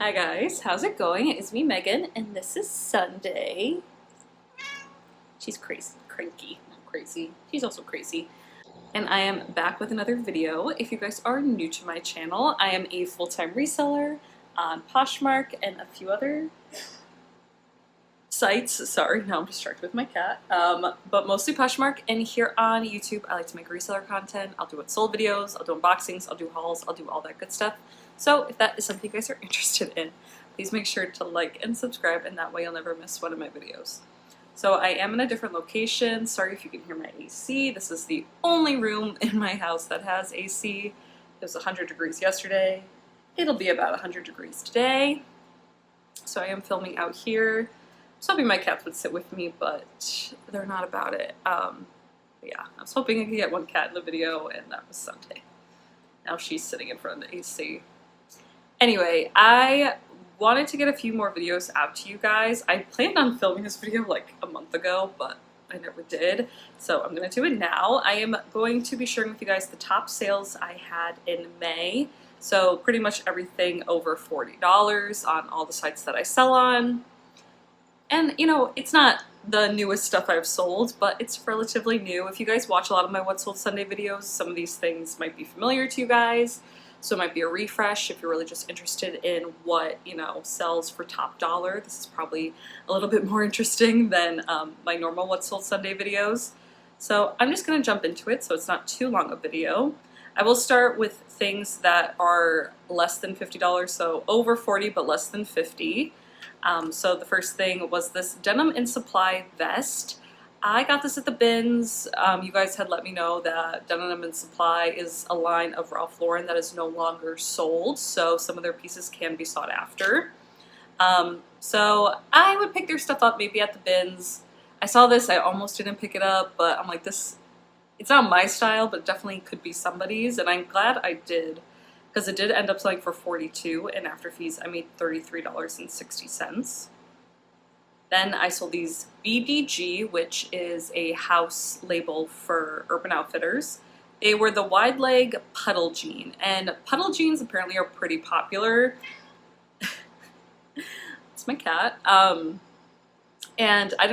Hi guys, how's it going? It's me, Megan, and this is Sunday. She's crazy, cranky, not crazy. She's also crazy. And I am back with another video. If you guys are new to my channel, I am a full-time reseller on Poshmark and a few other sites. Sorry, now I'm distracted with my cat. But mostly Poshmark, and here on YouTube, I like to make reseller content. I'll do what sold videos, I'll do unboxings, I'll do hauls, I'll do all that good stuff. So if that is something you guys are interested in, please make sure to like and subscribe, and that way you'll never miss one of my videos. So I am in a different location. Sorry if you can hear my AC. This is the only room in my house that has AC. It was 100 degrees yesterday. It'll be about 100 degrees today. So I am filming out here. I was hoping my cats would sit with me, but they're not about it. But yeah, I was hoping I could get one cat in the video, and that was Sunday. Now she's sitting in front of the AC. Anyway, I wanted to get a few more videos out to you guys. I planned on filming this video like a month ago, but I never did. So I'm going to do it now. I am going to be sharing with you guys the top sales I had in May. So pretty much everything over $40 on all the sites that I sell on. And you know, it's not the newest stuff I've sold, but it's relatively new. If you guys watch a lot of my What Sold Sunday videos, some of these things might be familiar to you guys. So it might be a refresh if you're really just interested in what, you know, sells for top dollar. This is probably a little bit more interesting than my normal What Sold Sunday videos. So I'm just going to jump into it so it's not too long a video. I will start with things that are less than $50, so over 40 but less than 50. So the first thing was this Denim in Supply vest. I got this at the bins. You guys had let me know that Denim in Supply is a line of Ralph Lauren that is no longer sold, so some of their pieces can be sought after. So I would pick their stuff up maybe at the bins. I saw this, I almost didn't pick it up, but I'm like, this, it's not my style, but it definitely could be somebody's, and I'm glad I did, because it did end up selling for $42, and after fees I made $33.60. Then I sold these BDG, which is a house label for Urban Outfitters. They were the wide leg puddle jean, and puddle jeans apparently are pretty popular. It's my cat. And I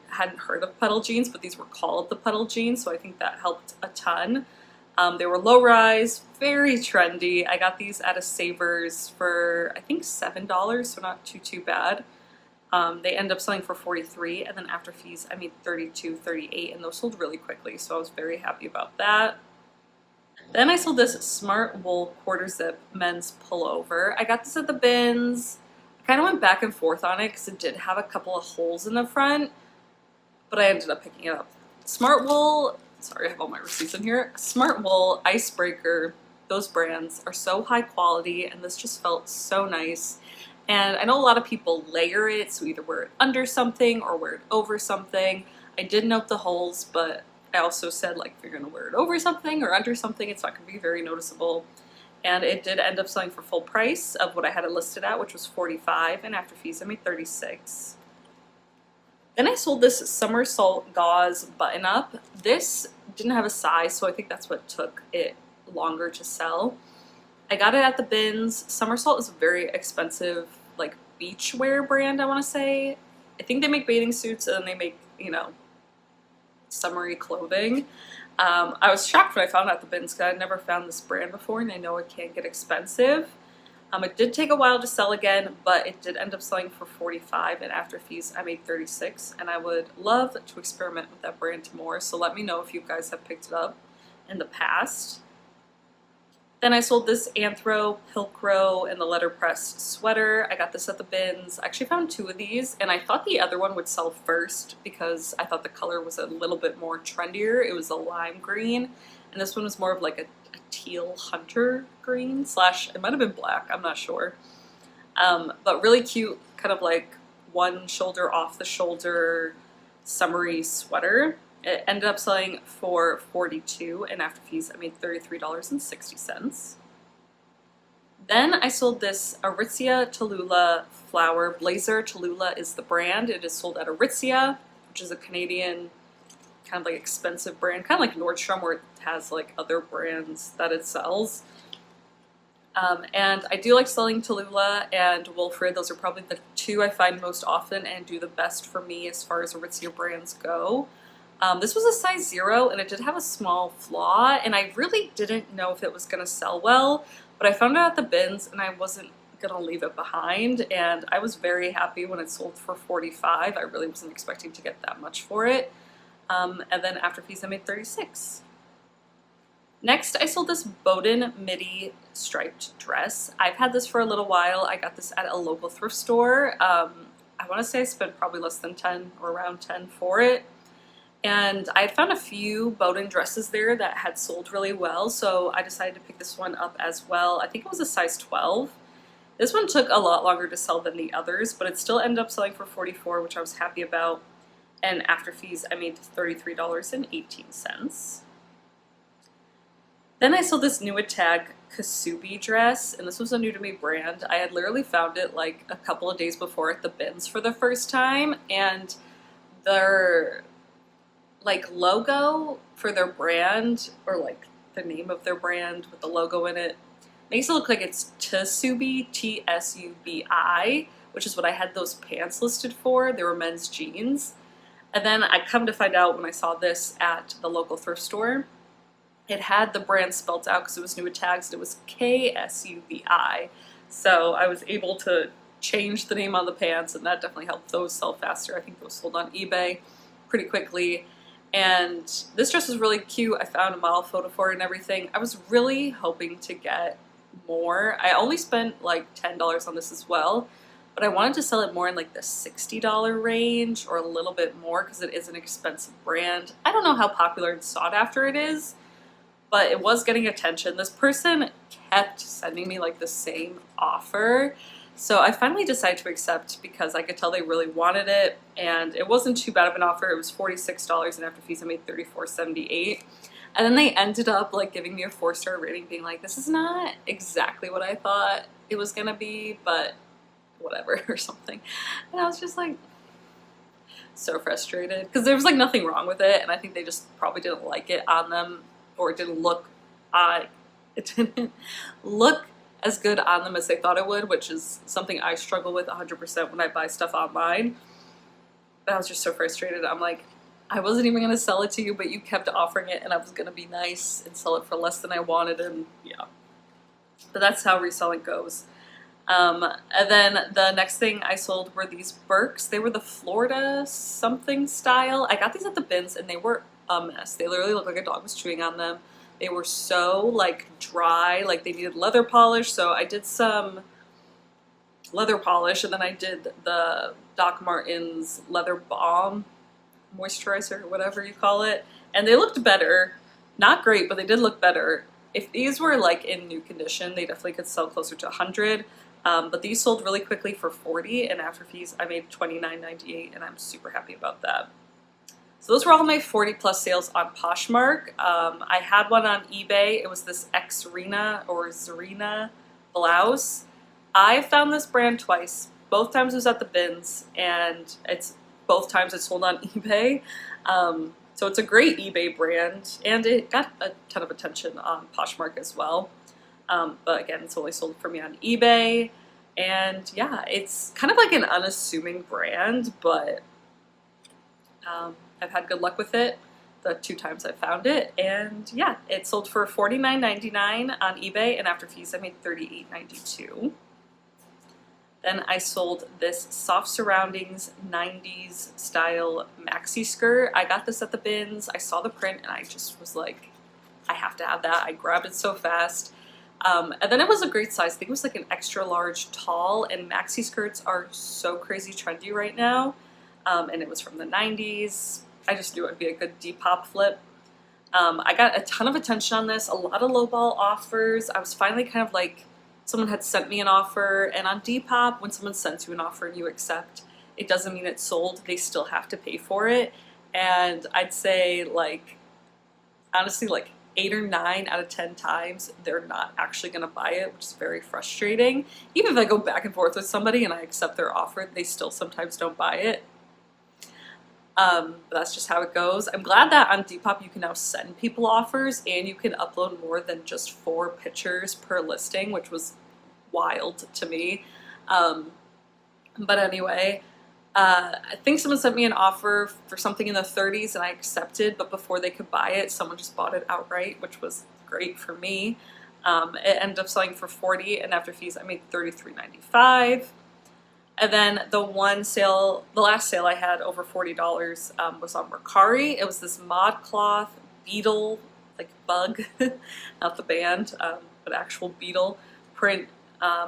hadn't heard of puddle jeans, but these were called the puddle jeans, so I think that helped a ton. They were low rise, very trendy. I got these at a Savers for I think $7, so not too bad. They ended up selling for $43, and then after fees I made $32, $38, and those sold really quickly, so I was very happy about that. Then I sold this Smart Wool quarter zip men's pullover. I got this at the bins. I kind of went back and forth on it because it did have a couple of holes in the front, but I ended up picking it up. Smart Wool, sorry I have all my receipts in here. Smart Wool, Icebreaker, those brands are so high quality, and this just felt so nice. And I know a lot of people layer it, so either wear it under something or wear it over something. I did note the holes, but I also said, like, if you're going to wear it over something or under something, it's not going to be very noticeable. And it did end up selling for full price of what I had it listed at, which was $45, and after fees I made $36. Then I sold this Somersault gauze button-up. This didn't have a size, so I think that's what took it longer to sell. I got it at the bins. Somersault is a very expensive, like, beachwear brand, I want to say. I think they make bathing suits, and then they make, you know, summery clothing. I was shocked when I found it at the bins because I'd never found this brand before, and I know it can get expensive. It did take a while to sell again, but it did end up selling for $45, and after fees I made $36, and I would love to experiment with that brand more, so let me know if you guys have picked it up in the past. Then I sold this Anthro Pilcrow and the letterpress sweater. I got this at the bins. I actually found two of these, and I thought the other one would sell first because I thought the color was a little bit more trendier. It was a lime green, and this one was more of like a teal hunter green slash, it might have been black, I'm not sure. But really cute, kind of like one shoulder off the shoulder summery sweater. It ended up selling for $42, and after fees I made $33.60. Then I sold this Aritzia Tallulah flower blazer. Tallulah is the brand. It is sold at Aritzia, which is a Canadian kind of like expensive brand, kind of like Nordstrom, where it has like other brands that it sells. And I do like selling Tallulah and Wilfred. Those are probably the two I find most often and do the best for me as far as Aritzia brands go. This was a size 0 and it did have a small flaw, and I really didn't know if it was going to sell well, but I found it at the bins and I wasn't going to leave it behind, and I was very happy when it sold for $45. I really wasn't expecting to get that much for it. And then after fees I made $36. Next, I sold this Bowden midi striped dress. I've had this for a little while. I got this at a local thrift store. I want to say I spent probably less than 10 or around 10 for it. And I had found a few Bowden dresses there that had sold really well, so I decided to pick this one up as well. I think it was a size 12. This one took a lot longer to sell than the others, but it still ended up selling for $44, which I was happy about. And after fees, I made $33.18. Then I sold this new tag Kasubi dress, and this was a new to me brand. I had literally found it like a couple of days before at the bins for the first time, and their like logo for their brand, or like the name of their brand with the logo in it, makes it look like it's Tsubi, Tsubi, which is what I had those pants listed for. They were men's jeans. And then I come to find out when I saw this at the local thrift store, it had the brand spelled out because it was new tags, and it was KSUBI. So I was able to change the name on the pants, and that definitely helped those sell faster. I think those sold on eBay pretty quickly. And this dress was really cute. I found a model photo for it and everything. I was really hoping to get more. I only spent like $10 on this as well, but I wanted to sell it more in like the $60 range or a little bit more because it is an expensive brand. I don't know how popular and sought after it is, but it was getting attention. This person kept sending me like the same offer. So I finally decided to accept because I could tell they really wanted it, and it wasn't too bad of an offer. It was $46, and after fees I made $34.78. And then they ended up like giving me a 4-star rating, being like, this is not exactly what I thought it was gonna be, but whatever, or something. And I was just like so frustrated because there was like nothing wrong with it, and I think they just probably didn't like it on them, or it didn't look as good on them as they thought it would, which is something I struggle with 100% when I buy stuff online. But I was just so frustrated. I'm like, I wasn't even gonna sell it to you, but you kept offering it, and I was gonna be nice and sell it for less than I wanted, and yeah. But that's how reselling goes. And then the next thing I sold were these Birks. They were the Florida something style. I got these at the bins, and they were a mess. They literally looked like a dog was chewing on them. They were so like dry, like they needed leather polish. So I did some leather polish, and then I did the Doc Martens leather balm moisturizer, whatever you call it, and they looked better. Not great, but they did look better. If these were like in new condition, they definitely could sell closer to 100. But these sold really quickly for 40, and after fees I made $29.98, and I'm super happy about that. So those were all my 40+ sales on Poshmark. I had one on eBay. It was this Zarina blouse. I found this brand twice. Both times it was at the bins, and both times it sold on eBay. So it's a great eBay brand, and it got a ton of attention on Poshmark as well. But again, it's only sold for me on eBay. And yeah, it's kind of like an unassuming brand, but I've had good luck with it the 2 times I found it, and yeah, it sold for $49.99 on eBay, and after fees I made $38.92. Then I sold this Soft Surroundings 90s style maxi skirt. I got this at the bins. I saw the print and I just was like, I have to have that. I grabbed it so fast. And then it was a great size. I think it was like an extra large tall, and maxi skirts are so crazy trendy right now. And it was from the 90s. I just knew it would be a good Depop flip. I got a ton of attention on this, a lot of lowball offers. I was finally kind of like, someone had sent me an offer, and on Depop, when someone sends you an offer and you accept, it doesn't mean it's sold. They still have to pay for it. And I'd say like, honestly, like 8 or 9 out of 10 times, they're not actually gonna buy it, which is very frustrating. Even if I go back and forth with somebody and I accept their offer, they still sometimes don't buy it. But that's just how it goes. I'm glad that on Depop you can now send people offers and you can upload more than just 4 pictures per listing, which was wild to me. But anyway, I think someone sent me an offer for something in the 30s and I accepted, but before they could buy it, someone just bought it outright, which was great for me. It ended up selling for 40, and after fees I made $33.95. And then the last sale I had over $40 was on Mercari. It was this ModCloth beetle, like bug, not the band, but actual beetle print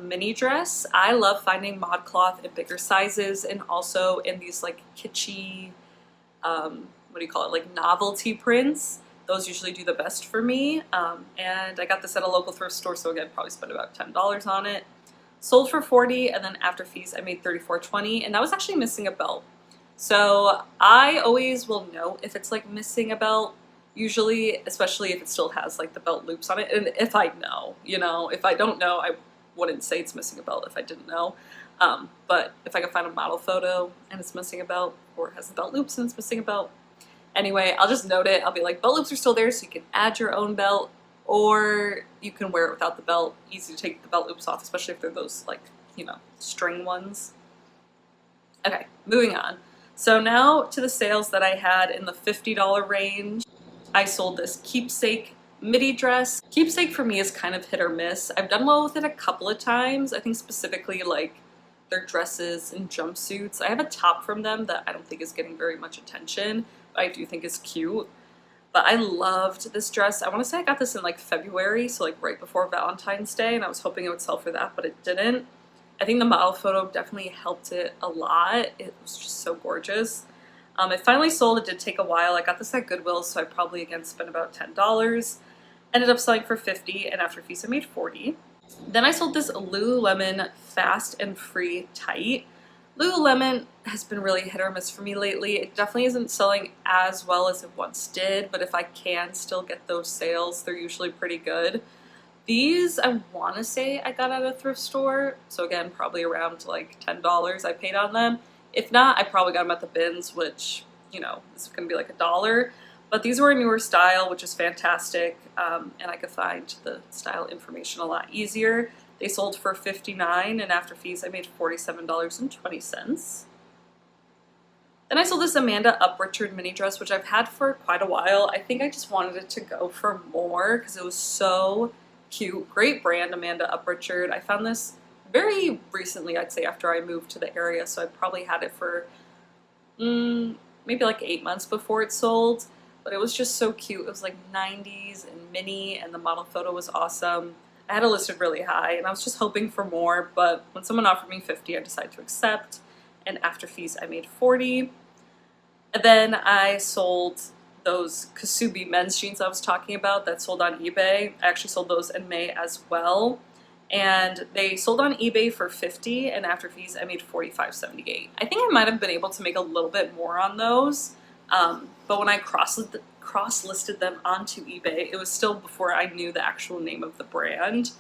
mini dress. I love finding ModCloth in bigger sizes and also in these like kitschy, what do you call it, like novelty prints. Those usually do the best for me. And I got this at a local thrift store, so again, probably spent about $10 on it. Sold for 40, and then after fees I made $34.20, and that was actually missing a belt. So I always will know if it's like missing a belt, usually, especially if it still has like the belt loops on it. And if I know, you know, if I don't know, I wouldn't say it's missing a belt if I didn't know. But if I can find a model photo and it's missing a belt, or it has the belt loops and it's missing a belt, anyway, I'll just note it. I'll be like, belt loops are still there, so you can add your own belt, or you can wear it without the belt. Easy to take the belt loops off, especially if they're those, like, you know, string ones. Okay, moving on. So now to the sales that I had in the $50 range. I sold this Keepsake midi dress. Keepsake for me is kind of hit or miss. I've done well with it a couple of times. I think specifically like their dresses and jumpsuits. I have a top from them that I don't think is getting very much attention, but I do think is cute. But I loved this dress. I want to say I got this in like February, so like right before Valentine's Day, and I was hoping it would sell for that, but it didn't. I think the model photo definitely helped it a lot. It was just so gorgeous. It finally sold. It did take a while. I got this at Goodwill, so I probably again spent about $10. Ended up selling for 50, and after fees I made 40. Then I sold this Lululemon Fast and Free Tight. Lululemon has been really hit or miss for me lately. It definitely isn't selling as well as it once did, but if I can still get those sales, they're usually pretty good. These, I want to say I got at a thrift store, so again, probably around like $10 I paid on them. If not, I probably got them at the bins, which, you know, is going to be like $1. But these were a newer style, which is fantastic, and I could find the style information a lot easier. They sold for $59, and after fees I made $47.20. Then I sold this Amanda Uprichard mini dress, which I've had for quite a while. I think I just wanted it to go for more because it was so cute. Great brand, Amanda Uprichard. I found this very recently, I'd say, after I moved to the area, so I probably had it for maybe like 8 months before it sold. But it was just so cute. It was like 90s and mini, and the model photo was awesome. I had it listed really high, and I was just hoping for more, but when someone offered me 50, I decided to accept, and after fees, I made 40. And then I sold those Kasubi men's jeans I was talking about that sold on eBay. I actually sold those in May as well, and they sold on eBay for 50, and after fees, I made $45.78. I think I might have been able to make a little bit more on those, but when I cross-listed them onto eBay, it was still before I knew the actual name of the brand.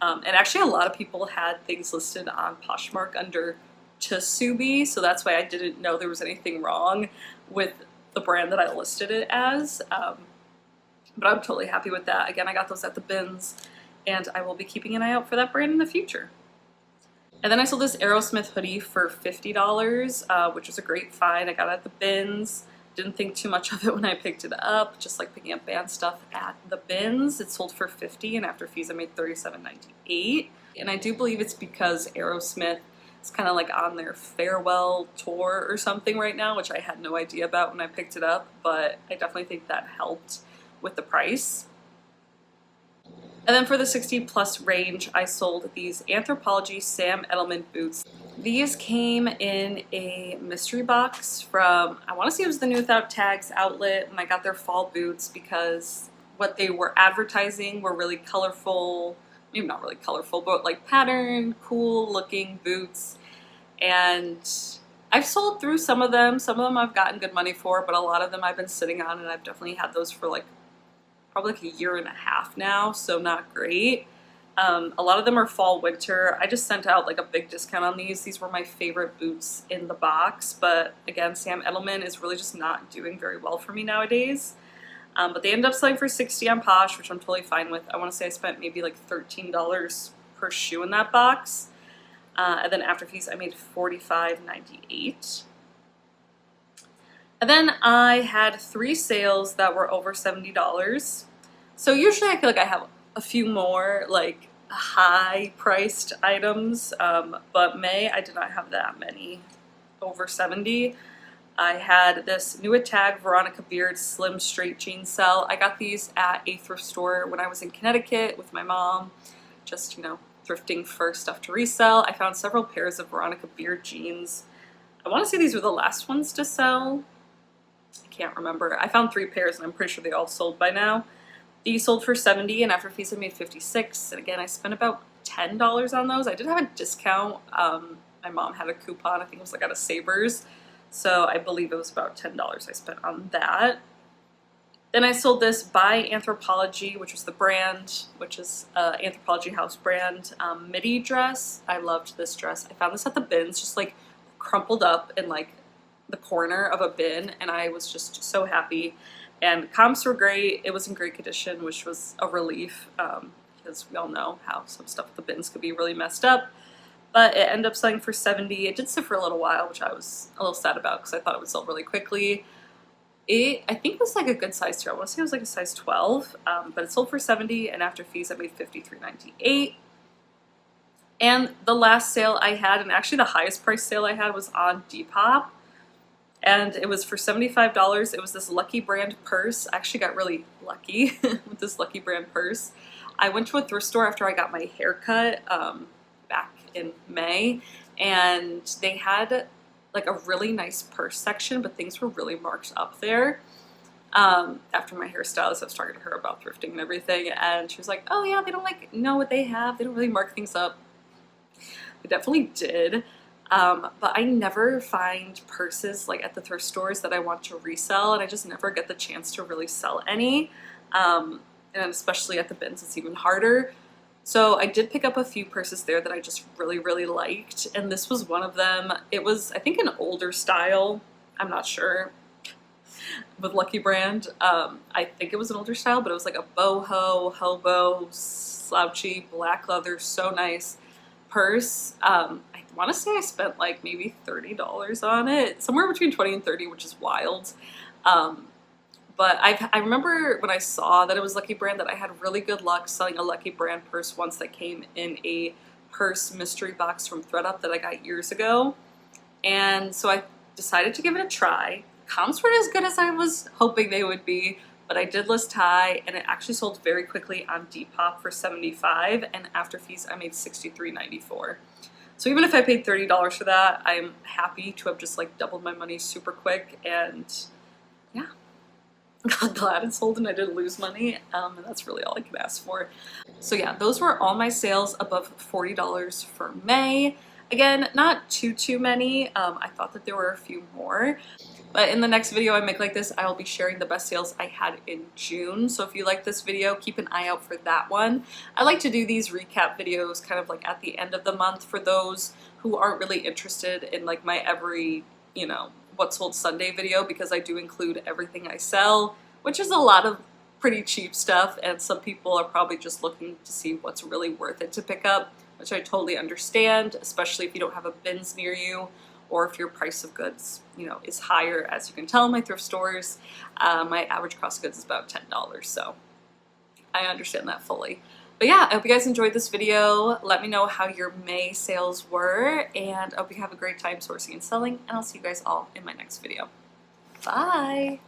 And actually a lot of people had things listed on Poshmark under Kasubi, so that's why I didn't know there was anything wrong with the brand that I listed it as. But I'm totally happy with that. Again, I got those at the bins, and I will be keeping an eye out for that brand in the future. And then I sold this Aerosmith hoodie for $50, which was a great find. I got it at the bins. Didn't think too much of it when I picked it up, just like picking up band stuff at the bins. It sold for $50, and after fees I made $37.98. And I do believe it's because Aerosmith is kind of like on their farewell tour or something right now, which I had no idea about when I picked it up, but I definitely think that helped with the price. And then for the 60+ range, I sold these Anthropologie Sam Edelman boots. These came in a mystery box from, I want to say it was the New Without Tags outlet, and I got their fall boots because what they were advertising were really colorful, maybe not really colorful, but like patterned, cool looking boots. And I've sold through some of them. Some of them I've gotten good money for, but a lot of them I've been sitting on, and I've definitely had those for like probably like a year and a half now, so not great. A lot of them are fall winter. I just sent out like a big discount on these. These were my favorite boots in the box, but again, Sam Edelman is really just not doing very well for me nowadays. But they ended up selling for $60 on Posh, which I'm totally fine with. I want to say I spent maybe like $13 per shoe in that box. And then after fees, I made $45.98. And then I had 3 sales that were over $70. So usually I feel like I have a few more like high-priced items, but May I did not have that many over 70. I had this new Tag Veronica Beard Slim Straight Jean sell. I got these at a thrift store when I was in Connecticut with my mom, just, you know, thrifting for stuff to resell. I found several pairs of Veronica Beard jeans. I want to say these were the last ones to sell. I can't remember. I found 3 pairs and I'm pretty sure they all sold by now. These sold for $70 and after fees I made $56. And again, I spent about $10 on those. I did have a discount. My mom had a coupon. I think it was like at a Savers. So I believe it was about $10 I spent on that. Then I sold this by Anthropologie, which was the brand, which is Anthropologie house brand, midi dress. I loved this dress. I found this at the bins, just like crumpled up in like the corner of a bin, and I was just so happy. And comps were great. It was in great condition, which was a relief because we all know how some stuff at the bins could be really messed up. But it ended up selling for $70. It did sit for a little while, which I was a little sad about because I thought it would sell really quickly. I think it was like a good size too. I want to say it was like a size 12, but it sold for $70 and after fees I made $53.98. And the last sale I had, and actually the highest price sale I had, was on Depop. And it was for $75. It was this Lucky brand purse. I actually got really lucky with this Lucky brand purse. I went to a thrift store after I got my hair cut back in May, and they had like a really nice purse section, but things were really marked up there. After my hairstylist, I was talking to her about thrifting and everything, and she was like, oh yeah, they don't like know what they have. They don't really mark things up. They definitely did. But I never find purses like at the thrift stores that I want to resell, and I just never get the chance to really sell any. And especially at the bins, it's even harder. So I did pick up a few purses there that I just really, really liked, and this was one of them. It was, I think, an older style. I'm not sure. With Lucky brand, I think it was an older style, but it was like a boho, hobo, slouchy, black leather, so nice purse. I want to say I spent like maybe $30 on it, somewhere between 20 and 30, which is wild. But I remember when I saw that it was Lucky brand that I had really good luck selling a Lucky brand purse once that came in a purse mystery box from THREDUP that I got years ago. And so I decided to give it a try. Comps weren't as good as I was hoping they would be, but I did list high, and it actually sold very quickly on Depop for $75, and after fees I made $63.94. So even if I paid $30 for that, I'm happy to have just like doubled my money super quick, and yeah. I'm glad it sold and I didn't lose money, and that's really all I can ask for. So yeah, those were all my sales above $40 for May. Again, not too many. I thought that there were a few more. But in the next video I make like this, I will be sharing the best sales I had in June. So if you like this video, keep an eye out for that one. I like to do these recap videos kind of like at the end of the month for those who aren't really interested in like my every, you know, what sold Sunday video, because I do include everything I sell, which is a lot of pretty cheap stuff, and some people are probably just looking to see what's really worth it to pick up, which I totally understand, especially if you don't have a bins near you, or if your price of goods, you know, is higher. As you can tell in my thrift stores, my average cost of goods is about $10, so I understand that fully. But yeah, I hope you guys enjoyed this video. Let me know how your May sales were, and I hope you have a great time sourcing and selling, and I'll see you guys all in my next video. Bye!